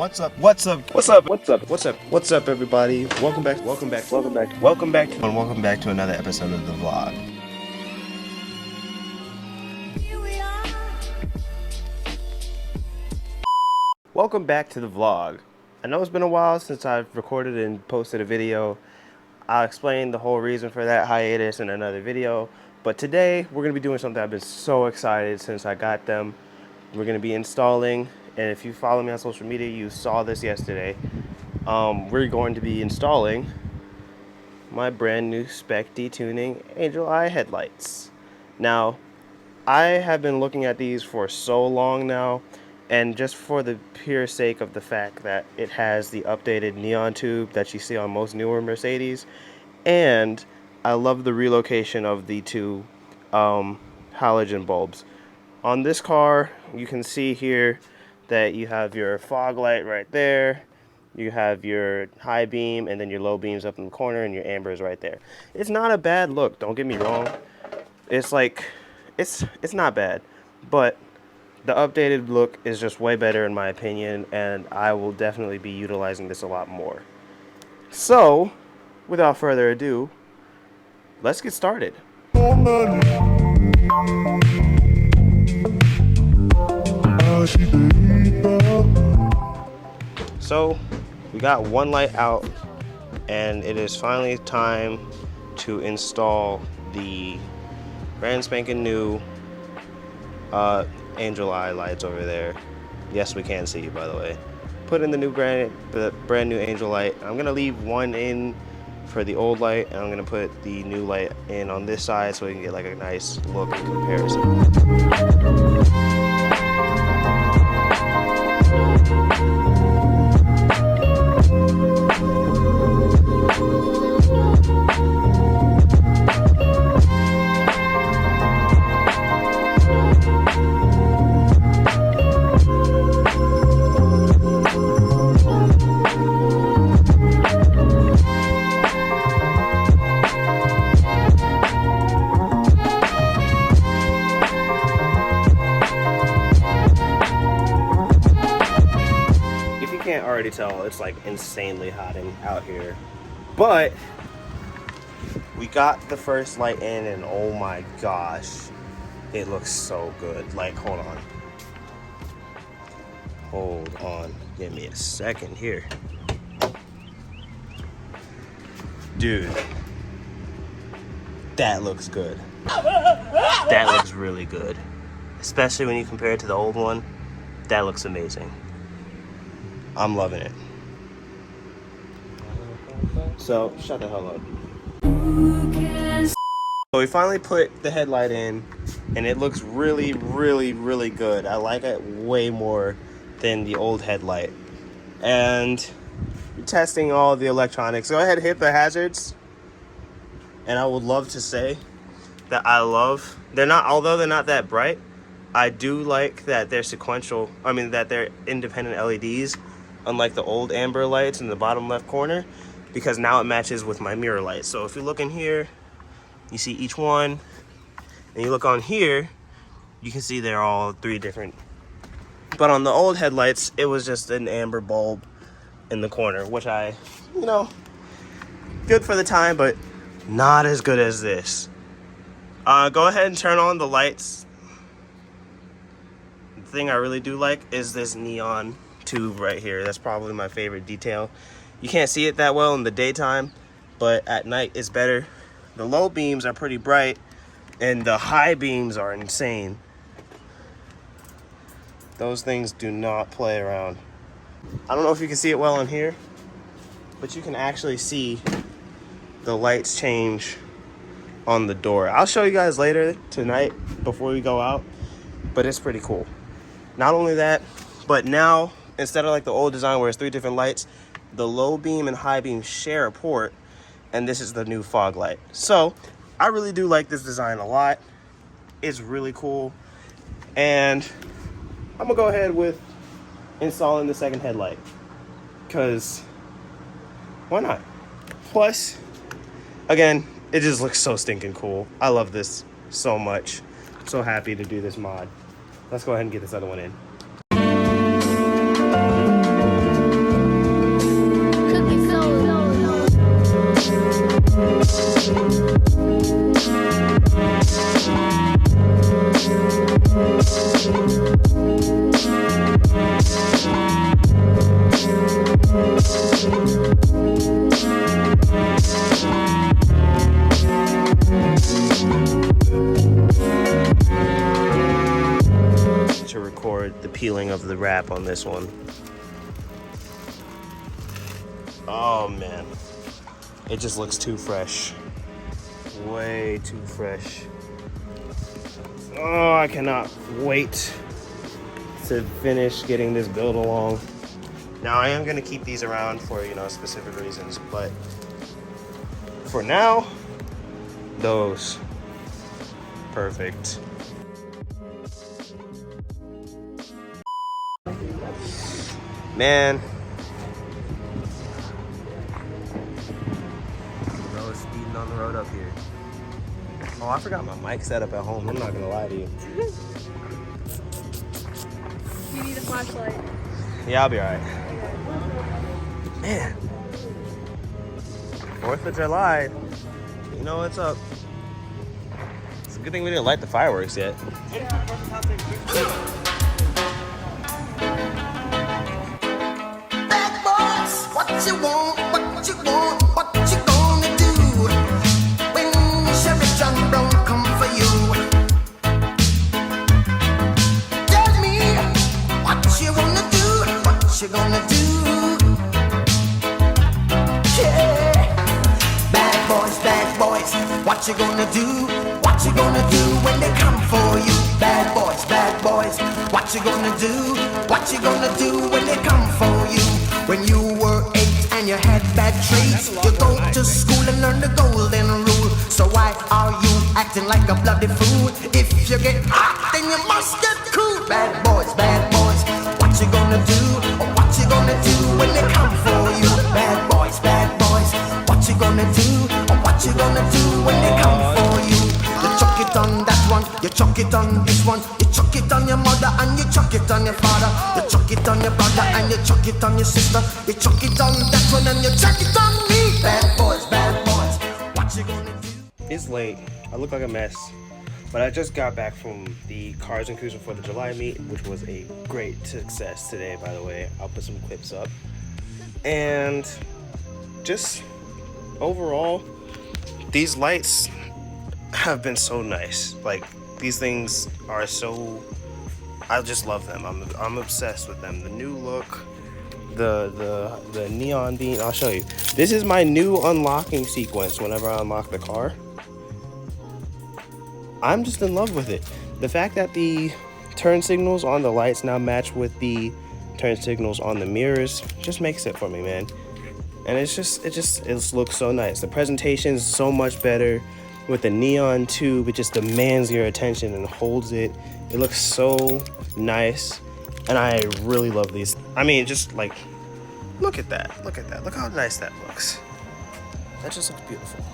What's up? What's up? What's up? What's up? What's up? What's up, everybody? Welcome back to another episode of the vlog. Welcome back to the vlog. I know it's been a while since I've recorded and posted a video. I'll explain the whole reason for that hiatus in another video. But today, we're going to be doing something I've been so excited since I got them. We're going to be installing, and if you follow me on social media, you saw this yesterday. We're going to be installing my brand new Spec-d Tuning Angel Eye headlights. Now, I have been looking at these for so long now, and just for the pure sake of the fact that it has the updated neon tube that you see on most newer Mercedes, and I love the relocation of the two halogen bulbs. On this car, you can see here that you have your fog light right there, you have your high beam, and then your low beams up in the corner, and your amber is right there. It's not a bad look, don't get me wrong. It's like, it's not bad, but the updated look is just way better in my opinion, and I will definitely be utilizing this a lot more. So, without further ado, let's get started. So, we got one light out, and it is finally time to install the brand spanking new Angel Eye lights over there. Yes, we can see you, by the way. Put in the brand new Angel light. I'm gonna leave one in for the old light, and I'm gonna put the new light in on this side so we can get like a nice look in comparison. Already tell it's like insanely hot out here, but we got the first light in, and oh my gosh, it looks so good. Like, hold on, give me a second here, dude. That looks good. That looks really good, especially when you compare it to the old one. That looks amazing. I'm loving it. So, shut the hell up. So we finally put the headlight in, and it looks really, really, really good. I like it way more than the old headlight. And testing all the electronics. Go ahead and hit the hazards. And I would love to say that although they're not that bright, I do like that they're sequential. I mean, that they're independent LEDs. Unlike the old amber lights in the bottom left corner, because now it matches with my mirror light. So if you look in here, you see each one, and you look on here, you can see they're all three different. But on the old headlights, it was just an amber bulb in the corner, which good for the time, but not as good as this. Go ahead and turn on the lights. The thing I really do like is this neon tube right here. That's probably my favorite detail. You can't see it that well in the daytime, but at night it's better. The low beams are pretty bright, and the high beams are insane. Those things do not play around. I don't know if you can see it well in here, but you can actually see the lights change on the door. I'll show you guys later tonight before we go out, but it's pretty cool. Not only that, but now, instead of like the old design where it's three different lights, the low beam and high beam share a port, and this is the new fog light. So I really do like this design a lot. It's really cool, and I'm gonna go ahead with installing the second headlight, because why not? Plus, again, it just looks so stinking cool. I love this so much. I'm so happy to do this mod. Let's go ahead and get this other one in. the peeling of the wrap on this one. Oh man, it just looks too fresh. Way too fresh. Oh, I cannot wait to finish getting this build along. Now I am gonna keep these around for, you know, specific reasons, but for now, those. Perfect. Man. Bro, speeding on the road up here. Oh, I forgot my mic set up at home. I'm not gonna lie to you. You need a flashlight. Yeah, I'll be alright. Man. 4th of July. You know what's up. It's a good thing we didn't light the fireworks yet. Bad boys, what you want, what you want, what you gonna do when Sheriff John Brown come for you? Tell me what you wanna do, what you gonna do? Yeah. Bad boys, what you gonna do? What you gonna do when they come for you? Bad boys, what you gonna do? What you gonna do when they come for you? When you were 8 and you had bad traits, you go to school and learn the golden rule. So why are you acting like a bloody fool? If you get hot, then you must get cool. Bad boys, what you gonna do? Or what you gonna do when they come for you? Bad boys, what you gonna do? Or what you gonna do when they come for you? You chuck it on that one, you chuck it on this one, you chuck it on your mother and you chuck it on your father, you chuck it on your brother and you chuck it on your sister, you chuck it on that one and you chuck it on me. Bad boys, what you gonna do? It's late. I look like a mess. But I just got back from the Cars and Cruising 4th of July meet, which was a great success today, by the way. I'll put some clips up. And just overall, these lights have been so nice. Like, these things are so, I just love them. I'm obsessed with them. The new look, the neon beam. I'll show you. This is my new unlocking sequence whenever I unlock the car. I'm just in love with it. The fact that the turn signals on the lights now match with the turn signals on the mirrors just makes it for me, man. And it looks so nice. The presentation is so much better with the neon tube. It just demands your attention and holds it. It looks so nice, and I really love these. I mean, just like, look at that. Look at that. Look how nice that looks. That just looks beautiful.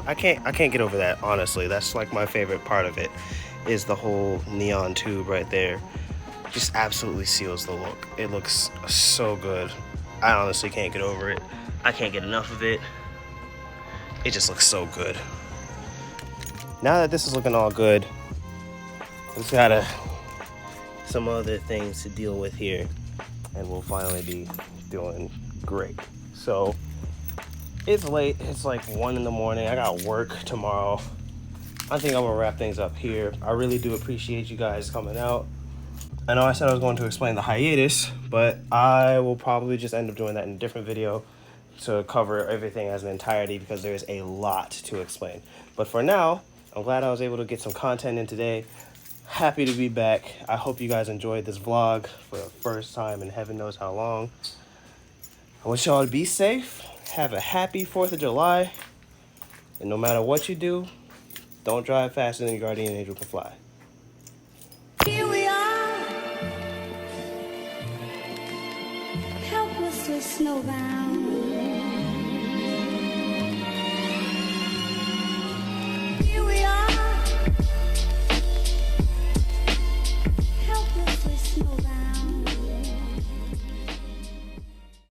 I can't get over that, honestly. That's like my favorite part of it, is the whole neon tube right there. Just absolutely seals the look. It looks so good. I honestly can't get over it. I can't get enough of it. It just looks so good. Now that this is looking all good, we've got some other things to deal with here, and we'll finally be doing great. So it's late. It's like 1 in the morning. I got work tomorrow. I think I'm gonna wrap things up here. I really do appreciate you guys coming out. I know I said I was going to explain the hiatus, but I will probably just end up doing that in a different video to cover everything as an entirety, because there is a lot to explain. But for now, I'm glad I was able to get some content in today. Happy to be back. I hope you guys enjoyed this vlog for the first time in heaven knows how long. I wish y'all to be safe. Have a happy 4th of July. And no matter what you do, don't drive faster than your guardian angel can fly. Here we are, helplessly snowbound.